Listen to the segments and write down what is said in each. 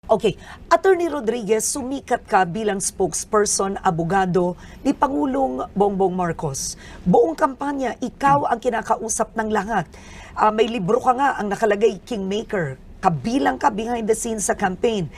Okay. Attorney Rodriguez, sumikat ka bilang spokesperson, abogado ni Pangulong Bongbong Marcos. Buong kampanya, ikaw ang kinakausap ng lahat. May libro ka nga ang nakalagay Kingmaker. Kabilang ka behind the scenes sa campaign.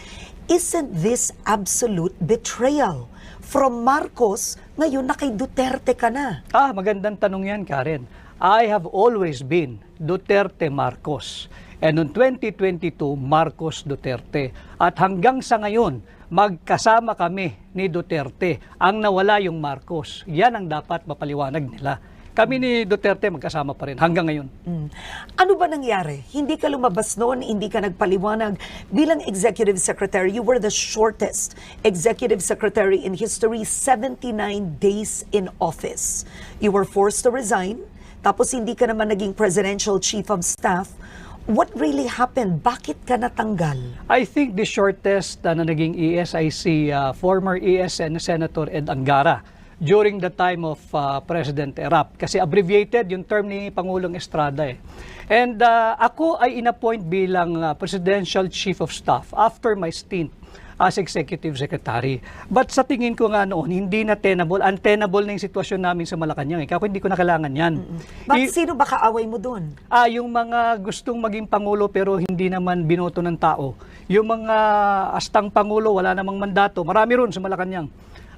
Isn't this absolute betrayal? From Marcos, ngayon na kay Duterte ka na. Magandang tanong yan, Karen. I have always been Duterte Marcos. And noong 2022, Marcos Duterte. At hanggang sa ngayon, magkasama kami ni Duterte. Ang nawala yung Marcos. Yan ang dapat mapaliwanag nila. Kami ni Duterte magkasama pa rin hanggang ngayon. Ano ba nangyari? Hindi ka lumabas noon, hindi ka nagpaliwanag. Bilang Executive Secretary, you were the shortest Executive Secretary in history, 79 days in office. You were forced to resign, tapos hindi ka naman naging Presidential Chief of Staff. What really happened? Bakit ka natanggal? I think the shortest na naging ES ay si former ES Senator Ed Angara during the time of President Erap. Kasi abbreviated yung term ni Pangulong Estrada eh. And ako ay inappoint bilang Presidential Chief of Staff after my stint as Executive Secretary. But sa tingin ko nga noon, hindi na untenable na yung sitwasyon namin sa Malacanang. Kaya hindi ko na kailangan yan. Bakit sino ba kaaway mo doon? Yung mga gustong maging Pangulo pero hindi naman binoto ng tao. Yung mga astang Pangulo, wala namang mandato. Marami ron sa Malacanang.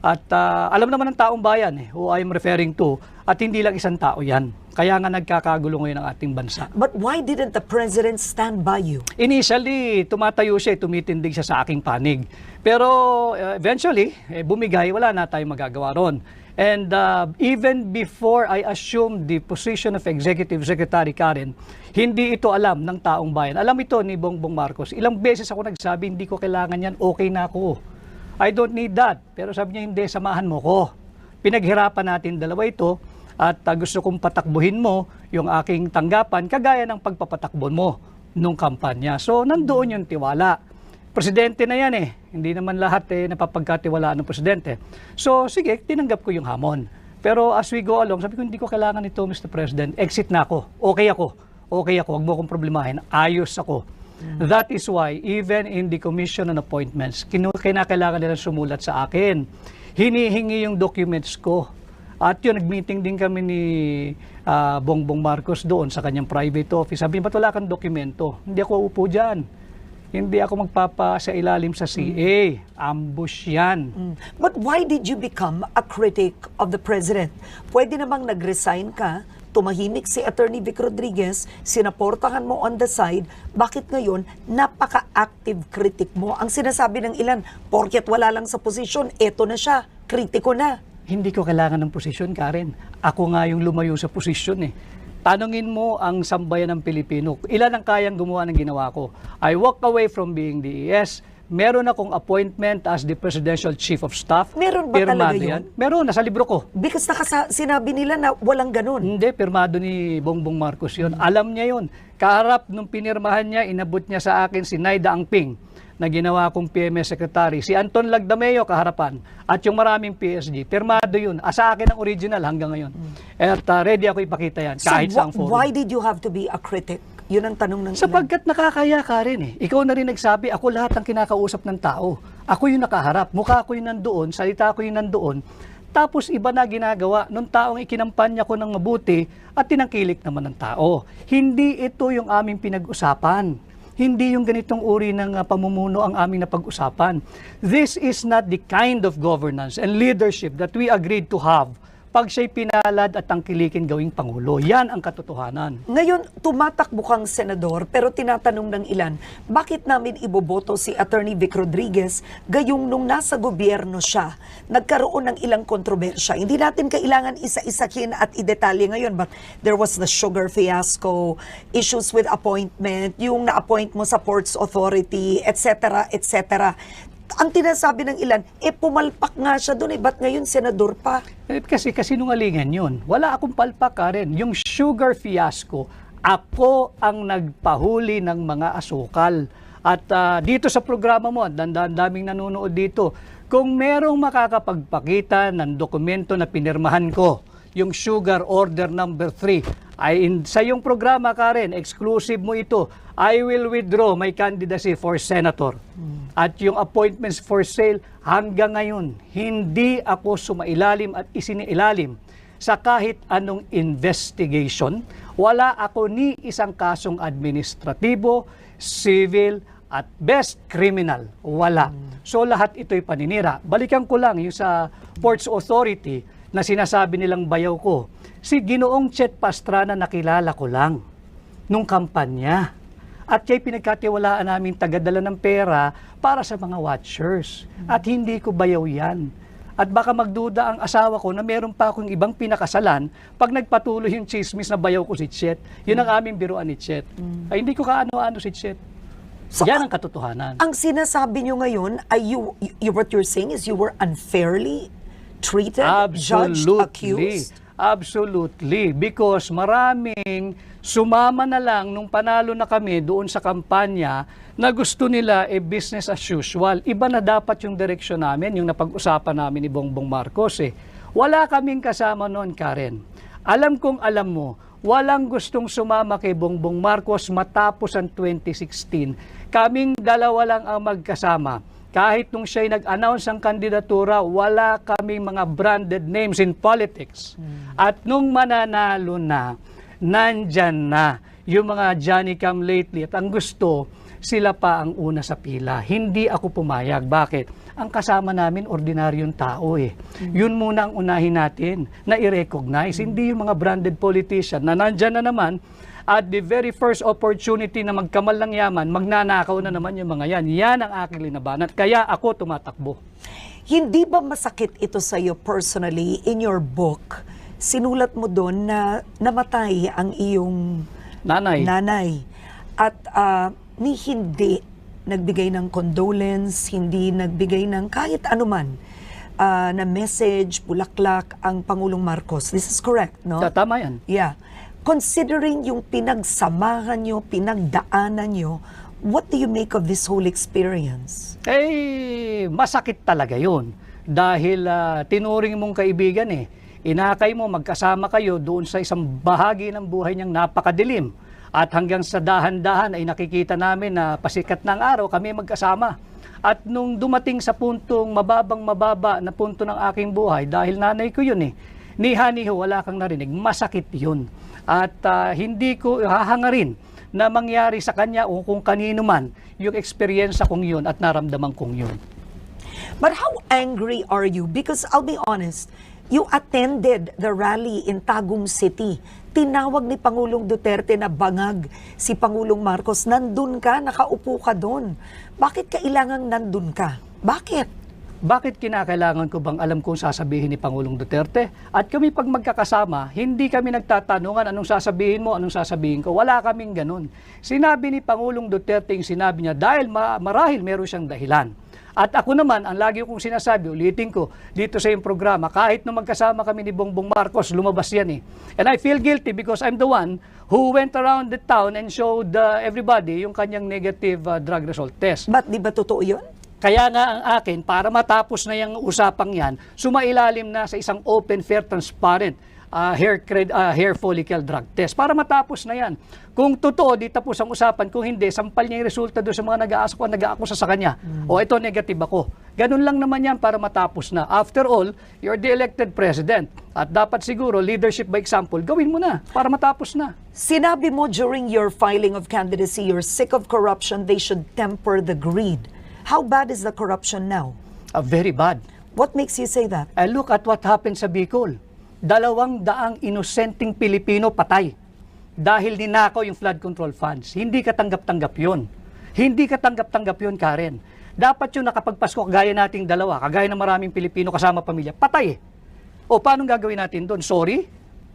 At alam naman ng taong bayan who I'm referring to, at hindi lang isang tao yan. Kaya nga nagkakagulo ngayon ang ating bansa. But why didn't the President stand by you? Initially, tumatayo siya, tumitindig siya sa aking panig. Pero eventually, bumigay, wala na tayong magagawa ron. And even before I assumed the position of Executive Secretary, Karen, hindi ito alam ng taong bayan. Alam ito ni Bongbong Marcos. Ilang beses ako nagsabi, hindi ko kailangan yan, okay na ako. I don't need that. Pero sabi niya, hindi, samahan mo ko. Pinaghirapan natin dalawa ito at gusto kong patakbuhin mo yung aking tanggapan kagaya ng pagpapatakbo mo nung kampanya. So, nandoon yung tiwala. Presidente na yan Hindi naman lahat napapagkatiwalaan ng presidente. So, sige, tinanggap ko yung hamon. Pero as we go along, sabi ko, hindi ko kailangan ito, Mr. President. Exit na ako. Okay ako. Okay ako. Huwag mo akong problemahin. Ayos ako. That is why, even in the commission on appointments, kinakailangan nila sumulat sa akin. Hinihingi yung documents ko. At yun, nag-meeting din kami ni Bongbong Marcos doon sa kanyang private office. Sabi niya, ba't wala kang dokumento? Hindi ako upo dyan. Hindi ako magpapa sa ilalim sa CA. Ambush yan. But why did you become a critic of the President? Pwede namang nag-resign ka, tumahimik si Attorney Vic Rodriguez, sinaportahan mo on the side, bakit ngayon napaka-active critic mo? Ang sinasabi ng ilan, porket wala lang sa posisyon, eto na siya, kritiko na. Hindi ko kailangan ng posisyon, Karen. Ako nga yung lumayo sa posisyon Tanungin mo ang sambayan ng Pilipino. Ilan ang kayang gumawa ng ginawa ko? I walk away from being the ES. Meron akong appointment as the Presidential Chief of Staff. Meron ba talaga yun? Meron, nasa libro ko. Because sinabi nila na walang ganun. Hindi, pirmado ni Bongbong Marcos yun. Alam niya yun. Kaharap nung pinirmahan niya, inabot niya sa akin si Naida Angping na ginawa kong PMS Secretary. Si Anton Lagdameo kaharapan. At yung maraming PSG. Pirmado yun. Sa akin ang original hanggang ngayon. At ready ako ipakita yan kahit saang forum. Why did you have to be a critic? Yun ang tanong ng ilan. Sapagkat nakakaya ka rin Ikaw na rin nagsabi, ako lahat ang kinakausap ng tao. Ako yung nakaharap. Mukha ko yung nandoon, salita ko yung nandoon. Tapos iba na ginagawa nung taong ikinampanya ko ng mabuti at tinangkilik naman ng tao. Hindi ito yung aming pinag-usapan. Hindi yung ganitong uri ng pamumuno ang aming napag-usapan. This is not the kind of governance and leadership that we agreed to have pag siya'y pinalad at tangkilikin gawing Pangulo. Yan ang katotohanan. Ngayon, tumatakbo kang senador pero tinatanong ng ilan, bakit namin iboboto si Attorney Vic Rodriguez gayong nung nasa gobyerno siya, nagkaroon ng ilang kontrobersya. Hindi natin kailangan isa-isahin at idetalye ngayon, but there was the sugar fiasco, issues with appointment, yung na-appoint mo sa Ports Authority, etc., etc. Ang tinasabi ng ilan, pumalpak nga siya doon ba't ngayon senador pa? Kasi kasinungalingan yun. Wala akong palpak, Karen. Yung sugar fiasco, ako ang nagpahuli ng mga asukal. At dito sa programa mo, daming nanonood dito, kung merong makakapagpakita ng dokumento na pinirmahan ko yung Sugar Order number 3. Sa iyong programa, Karen, exclusive mo ito, I will withdraw my candidacy for senator. At yung appointments for sale, hanggang ngayon, hindi ako sumailalim at isiniilalim sa kahit anong investigation. Wala ako ni isang kasong administratibo, civil, at best criminal. Wala. So lahat ito'y paninira. Balikan ko lang yung sa Ports Authority na sinasabi nilang bayaw ko. Si Ginoong Chet Pastrana nakilala ko lang nung kampanya. At kaya pinagkatiwalaan namin tagadala ng pera para sa mga watchers. At hindi ko bayaw yan. At baka magduda ang asawa ko na meron pa akong ibang pinakasalan pag nagpatuloy yung chismis na bayaw ko si Chet. Yun ang aming biruan ni Chet. Ay hindi ko kaano-ano si Chet. So, Yan ang katotohanan. Ang sinasabi nyo ngayon ay what you're saying is you were unfairly treated, judged, accused? Absolutely. Because maraming sumama na lang nung panalo na kami doon sa kampanya na gusto nila business as usual. Iba na dapat yung direksyon namin, yung napag-usapan namin ni Bongbong Marcos. Wala kaming kasama noon, Karen. Alam kong alam mo, walang gustong sumama kay Bongbong Marcos matapos ang 2016. Kaming dalawa lang ang magkasama. Kahit nung siya'y nag-announce ang kandidatura, wala kaming mga branded names in politics. At nung mananalo na, nandyan na yung mga Johnny come lately. At ang gusto, sila pa ang una sa pila. Hindi ako pumayag. Bakit? Ang kasama namin, ordinaryong tao Yun muna ang unahin natin na i-recognize. Hindi yung mga branded politician na nandyan na naman at the very first opportunity na magkamal ng yaman, magnanakaw na naman yung mga yan. Yan ang aking linabanan. Kaya ako tumatakbo. Hindi ba masakit ito sa iyo personally? In your book, sinulat mo doon na namatay ang iyong nanay. At ni hindi nagbigay ng condolence, hindi nagbigay ng kahit anuman na message, bulaklak ang Pangulong Marcos. This is correct, no? Tama yan. Yeah. Considering yung pinagsamahan nyo, pinagdaanan nyo, what do you make of this whole experience? Masakit talaga yun. Dahil tinuring mong kaibigan inakay mo, magkasama kayo doon sa isang bahagi ng buhay niyang napakadilim. At hanggang sa dahan-dahan ay nakikita namin na pasikat ng araw kami magkasama. At nung dumating sa puntong mababang-mababa na punto ng aking buhay, dahil nanay ko yun niha-niho, wala kang narinig, masakit yun. At hindi ko hahangarin na mangyari sa kanya o kung kanino man yung eksperyensya kong yun at naramdaman kong yun. But how angry are you? Because I'll be honest, you attended the rally in Tagum City. Tinawag ni Pangulong Duterte na bangag si Pangulong Marcos. Nandun ka, nakaupo ka doon. Bakit kailangang nandun ka? Bakit? Bakit kinakailangan ko bang alam kung sasabihin ni Pangulong Duterte? At kami pag magkakasama, hindi kami nagtatanungan anong sasabihin mo, anong sasabihin ko. Wala kaming ganun. Sinabi ni Pangulong Duterte yung sinabi niya dahil marahil meron siyang dahilan. At ako naman, ang lagi kong sinasabi, ulitin ko, dito sa iyong programa, kahit nung magkasama kami ni Bongbong Marcos, lumabas yan And I feel guilty because I'm the one who went around the town and showed everybody yung kanyang negative drug result test. But di ba totoo yun? Kaya nga ang akin, para matapos na yung usapang yan, sumailalim na sa isang open, fair, transparent hair follicle drug test. Para matapos na yan. Kung totoo, di tapos ang usapan. Kung hindi, sampal niya yung resulta doon sa mga nag-aakusa sa kanya. O ito, negative ako. Ganun lang naman yan para matapos na. After all, you're the elected president. At dapat siguro, leadership by example, gawin mo na para matapos na. Sinabi mo during your filing of candidacy, you're sick of corruption, they should temper the greed. How bad is the corruption now? Very bad. What makes you say that? Look at what happened sa Bicol. 200 inosenteng Pilipino patay dahil ninakaw yung flood control funds. Hindi katanggap-tanggap yun. Hindi katanggap-tanggap yun, Karen. Dapat yung nakapagpasko, kagaya nating dalawa, kagaya ng maraming Pilipino kasama pamilya, patay O paano gagawin natin doon? Sorry?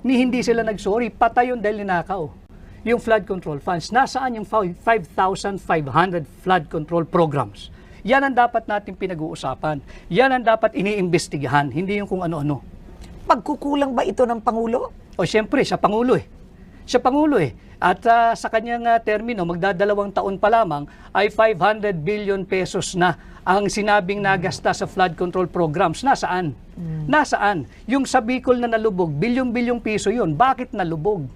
Hindi sila nag-sorry. Patay yun dahil ninakaw. Yung flood control funds, nasaan yung 5,500 flood control programs? Yan ang dapat natin pinag-uusapan. Yan ang dapat iniimbestigahan, hindi yung kung ano-ano. Pagkukulang ba ito ng Pangulo? O siyempre, sa Pangulo Siya Pangulo eh. At sa kanyang termino, magdadalawang taon pa lamang, ay 500 billion pesos na ang sinabing nagasta sa flood control programs. Nasaan? Nasaan? Yung sa Bicol na nalubog, bilyong-bilyong piso yun. Bakit nalubog?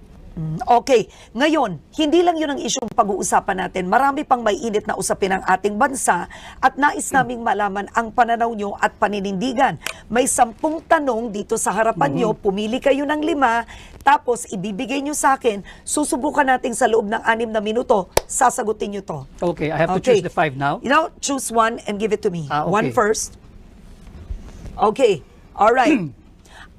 Okay. Ngayon, hindi lang yun ang isyong pag-uusapan natin. Marami pang may init na usapin ang ating bansa at nais naming malaman ang pananaw nyo at paninindigan. May 10 tanong dito sa harapan nyo. Pumili kayo ng 5, tapos ibibigay nyo sa akin. Susubukan natin sa loob ng 6 na minuto. Sasagutin nyo to. Okay, I have to choose the 5 now. You know, choose one and give it to me. Okay. One first. Okay. All right.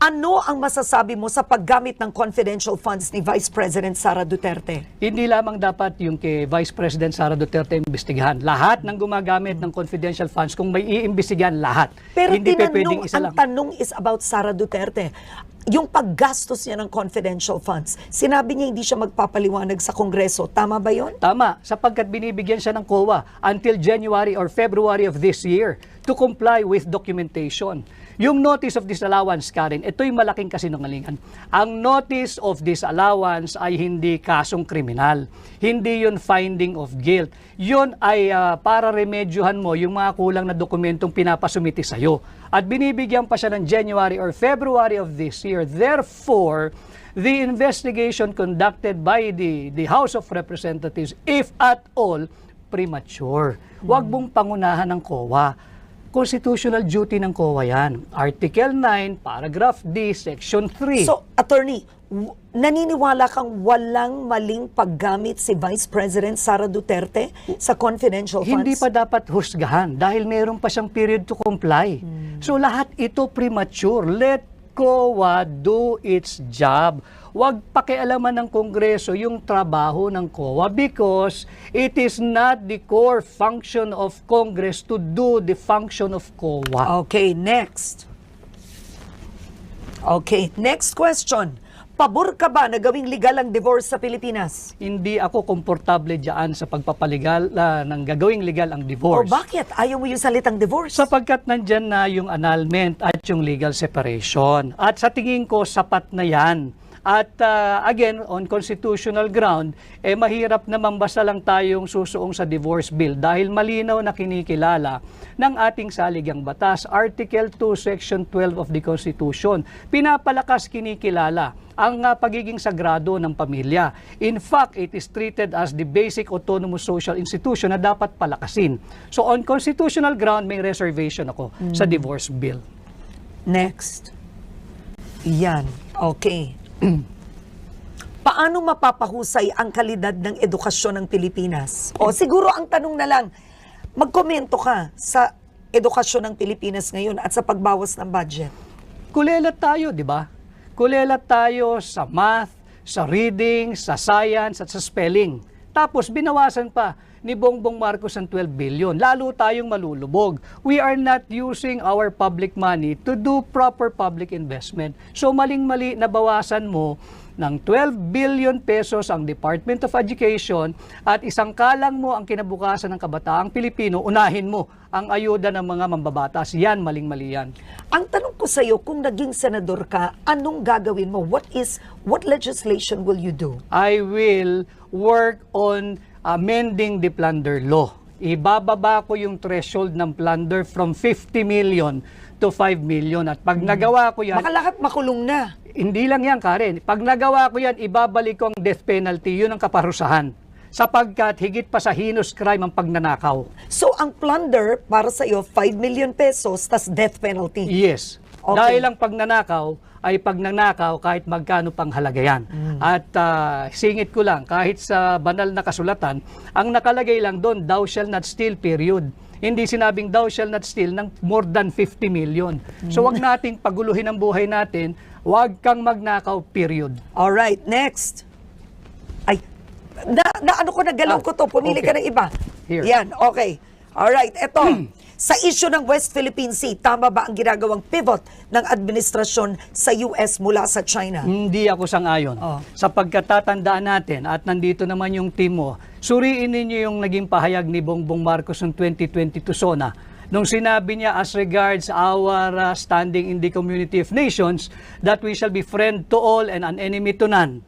Ano ang masasabi mo sa paggamit ng confidential funds ni Vice President Sara Duterte? Hindi lamang dapat yung kay Vice President Sara Duterte imbestigahan. Lahat ng gumagamit ng confidential funds, kung may iimbestigahan, lahat. Pero hindi pwedeng isa ang lang. tanong is about Sara Duterte. Yung paggastos niya ng confidential funds, sinabi niya hindi siya magpapaliwanag sa Kongreso. Tama ba yon? Tama, sapagkat binibigyan siya ng COA until January or February of this year to comply with documentation. Yung notice of disallowance, Karen, ito'y malaking kasinungalingan. Ang notice of disallowance ay hindi kasong kriminal. Hindi yun finding of guilt. Yun ay para remedyohan mo yung mga kulang na dokumentong pinapasumiti sa'yo. At binibigyan pa siya ng January or February of this year. Therefore, the investigation conducted by the House of Representatives, if at all, premature. Huwag mong pangunahan ng COA. Constitutional duty ng COA yan. Article 9, Paragraph D, Section 3. So, Attorney, naniniwala kang walang maling paggamit si Vice President Sara Duterte sa confidential funds? Hindi pa dapat husgahan dahil meron pa siyang period to comply. So lahat ito premature. Let COA do its job. Huwag pakialaman ng Kongreso yung trabaho ng COA because it is not the core function of Congress to do the function of COA. Okay, next. Okay, next question. Pabor ka ba na gawing legal ang divorce sa Pilipinas? Hindi ako komportable diyan sa pagpapalegal ng gagawing legal ang O divorce. bakit? Ayaw mo yung salitang divorce? Sapagkat nandyan na yung annulment at yung legal separation. At sa tingin ko, sapat na yan. At again, on constitutional ground, mahirap naman basta lang tayong susuong sa divorce bill dahil malinaw na kinikilala ng ating saligang batas, Article 2, Section 12 of the Constitution. Pinapalakas kinikilala ang pagiging sagrado ng pamilya. In fact, it is treated as the basic autonomous social institution na dapat palakasin. So on constitutional ground, may reservation ako sa divorce bill. Next. Yan. Okay. Paano mapapahusay ang kalidad ng edukasyon ng Pilipinas? O siguro ang tanong na lang, magkomento ka sa edukasyon ng Pilipinas ngayon at sa pagbawas ng budget. Kulelat tayo, di ba? Kulelat tayo sa math, sa reading, sa science, at sa spelling. Tapos binawasan pa ni Bongbong Marcos ang 12 billion. Lalo tayong malulubog. We are not using our public money to do proper public investment. So maling-mali na bawasan mo ng 12 billion pesos ang Department of Education at isang kalang mo ang kinabukasan ng kabataang Pilipino, unahin mo ang ayuda ng mga mambabatas. Yan, maling-mali yan. Ang tanong ko sa iyo, kung naging senador ka, anong gagawin mo? What legislation will you do? I will work on amending the plunder law. Ibababa ko yung threshold ng plunder from 50 million to 5 million. At pag nagawa ko yan, Baka lahat makulong na. hindi lang yan, Karen. Pag nagawa ko yan, ibabalik ko ang death penalty. Yun ang kaparusahan. Sapagkat higit pa sa heinous crime ang pagnanakaw. So ang plunder para sa iyo 5 million pesos tas death penalty. Yes. Okay. Dahil ang pagnanakaw ay pagnanakaw kahit magkano pang halaga yan. At singit ko lang, kahit sa banal na kasulatan, ang nakalagay lang doon, thou shall not steal, period. Hindi sinabing thou shall not steal ng more than 50 million. So wag nating paguluhin ang buhay natin, wag kang magnakaw, period. Alright, next. Ay, ano ko, nagalaw ko to. Pumili okay. ka ng iba. Here. Yan, okay. Alright, eto. Sa issue ng West Philippine Sea, tama ba ang ginagawang pivot ng administrasyon sa US mula sa China? Hindi ako sang-ayon. Sapagkat tatandaan natin, at nandito naman yung team mo, suriin ninyo yung naging pahayag ni Bongbong Marcos noong 2022 SONA. Nung sinabi niya, as regards our standing in the community of nations, that we shall be friend to all and an enemy to none.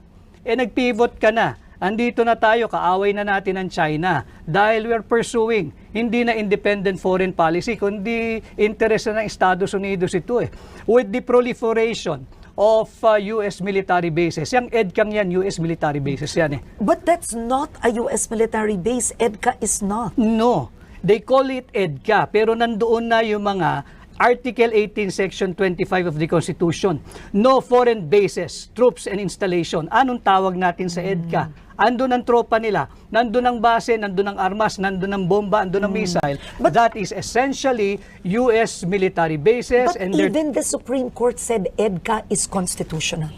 nag-pivot ka na. Andito na tayo, kaaway na natin ang China dahil we're pursuing hindi na independent foreign policy, kundi interest na ng Estados Unidos ito eh. With the proliferation of US military bases. Yung EDCAM yan, US military bases yan eh. But that's not a US military base. EDCA is not. No, they call it EDCA, pero nandoon na yung mga Article 18, Section 25 of the Constitution. No foreign bases, troops and installation. Anong tawag natin sa EDCA? Andun ang tropa nila, nandun ang base, nandun ang armas, nandun ang bomba, nandun ang missile. But that is essentially US military bases. But and even the Supreme Court said EDCA is constitutional.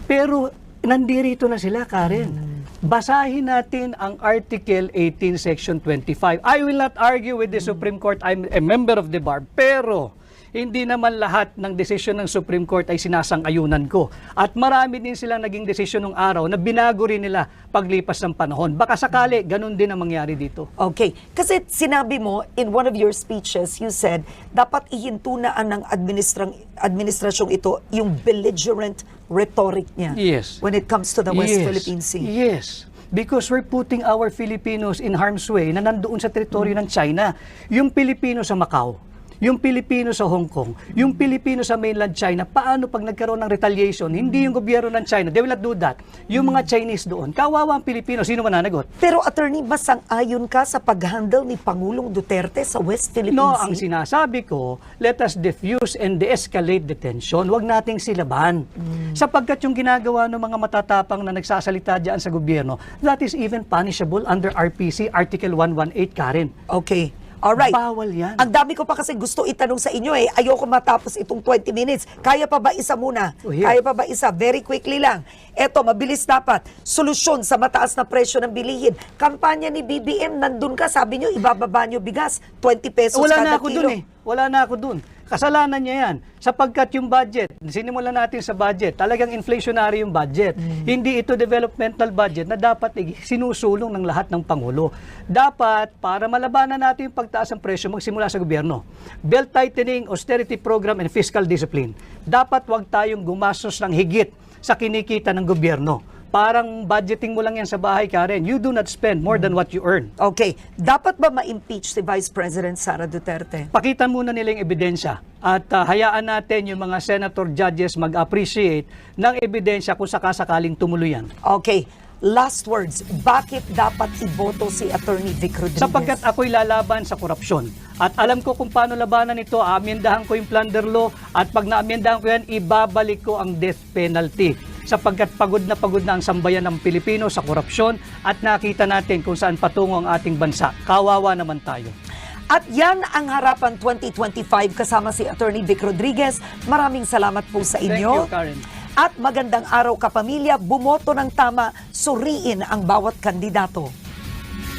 Pero nandirito na sila, Karen. Basahin natin ang Article 18, Section 25. I will not argue with the Supreme Court. I'm a member of the bar. Pero hindi naman lahat ng desisyon ng Supreme Court ay sinasang-ayunan ko. At marami din silang naging desisyon ng araw na binago rin nila paglipas ng panahon. Baka sakali, ganun din ang mangyari dito. Okay. Kasi sinabi mo, in one of your speeches, you said, dapat ihintunaan ng administrasyong ito yung belligerent rhetoric niya Yes. when it comes to the West Yes. Philippine Sea. Yes. Because we're putting our Filipinos in harm's way na nandoon sa teritoryo ng China. Yung Pilipino sa Macau, yung Pilipino sa Hong Kong, yung Pilipino sa mainland China, paano pag nagkaroon ng retaliation? Hindi yung gobyerno ng China, they will not do that. Yung mga Chinese doon, kawawa ang Pilipino, sino mananagot? Pero attorney, mas sang-ayon ka sa pag-handle ni Pangulong Duterte sa West Philippine No, Sea? ang sinasabi ko, let us diffuse and de-escalate the tension. Huwag nating silaban. Sapagkat yung ginagawa ng mga matatapang na nagsasalita dyan sa gobyerno, that is even punishable under RPC Article 118, Karen. Okay. Alright. Bawal yan. Ang dami ko pa kasi gusto itanong sa inyo eh. Ayoko matapos itong 20 minutes. Kaya pa ba isa muna? Oh, yeah. Kaya pa ba isa? Very quickly lang. Eto, mabilis dapat. Solusyon sa mataas na presyo ng bilihin. Kampanya ni BBM, nandun ka. Sabi nyo, ibababa nyo bigas. 20 pesos Wala kada na ako kilo. dun eh. Wala na ako dun. Kasalanan niya yan. Sapagkat yung budget, sinimulan natin sa budget, talagang inflationary yung budget. Hindi ito developmental budget na dapat sinusulong ng lahat ng Pangulo. Dapat, para malabanan natin yung pagtaas ng presyo, magsimula sa gobyerno. Belt tightening, austerity program, and fiscal discipline. Dapat wag tayong gumastos ng higit sa kinikita ng gobyerno. Parang budgeting mo lang yan sa bahay, Karen. You do not spend more than what you earn. Okay. Dapat ba ma-impeach si Vice President Sara Duterte? Pakitan muna nila yung ebidensya at hayaan natin yung mga senator judges mag-appreciate ng ebidensya kung sakasakaling tumuloy yan. Okay. Last words. Bakit dapat iboto si Attorney Vic Rodriguez? Sapagkat ako'y lalaban sa korupsyon. At alam ko kung paano labanan ito, aamyendahan ko yung plunder law at pag naamyendahan ko yan, ibabalik ko ang death penalty. Sapagkat pagod na ang sambayan ng Pilipino sa korupsyon at nakita natin kung saan patungo ang ating bansa. Kawawa naman tayo. At yan ang Harapan 2025 kasama si Attorney Vic Rodriguez. Maraming salamat po sa inyo. Thank you, Karen. At magandang araw kapamilya, bumoto ng tama, suriin ang bawat kandidato.